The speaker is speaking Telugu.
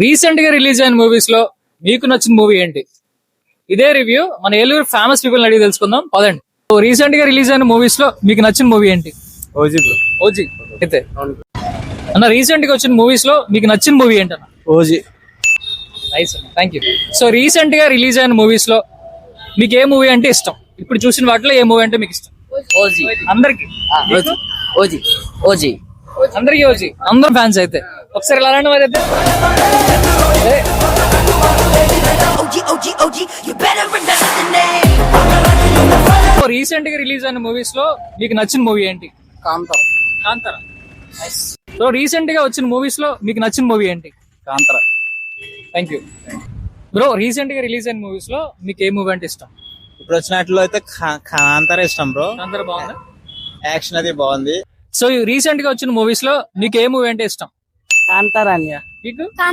రీసెంట్ గా రిలీజ్ అయిన మూవీస్ లో మీకు నచ్చిన మూవీ ఏంటి? ఇదే రివ్యూ మన ఏలూరు ఫేమస్ పీపుల్ అడిగి తెలుసుకుందాం పదండి. సో రీసెంట్ గా రిలీజ్ అయిన మూవీస్ లో మీకు నచ్చిన మూవీ ఏంటి? OG bro. ఓజీ అయితే అన్న, రీసెంట్ గా వచ్చిన మూవీస్ లో మీకు నచ్చిన మూవీ ఏంటన్న? OG. Nice, thank you. So recent గా రిలీజ్ అయిన మూవీస్ లో మీకు ఏ మూవీ అంటే ఇష్టం? ఇప్పుడు చూసిన వాటిలో ఏ మూవీ అంటే మీకు ఇష్టం? ఓజీ. అందరికి ఓజీ. ఓజీ. అందరికి ఓజీ, అందరు ఫ్యాన్స్ అయితే ఒకసారి ఇలా రండి మరి అయితే. రీసెంట్ గా రిలీజ్ అయిన మూవీస్ లో మీకు నచ్చిన మూవీ ఏంటి? కాంతార. కాంతారా. సో రీసెంట్ గా వచ్చిన మూవీస్ లో మీకు నచ్చిన మూవీ ఏంటి? Kantara. Thank you bro. Recent గా రిలీజ్ అయిన మూవీస్ లో మీకు ఏ మూవీ అంటే ఇష్టం? ఇప్పుడు వచ్చినట్లో అయితే కాంతార ఇష్టం బ్రో. కాంతారా బాగుందా? యాక్షన్ అది బాగుంది. సో రీసెంట్ గా వచ్చిన మూవీస్ లో మీకు ఏ మూవీ అంటే ఇష్టం? కాంతార అన్య. మీకు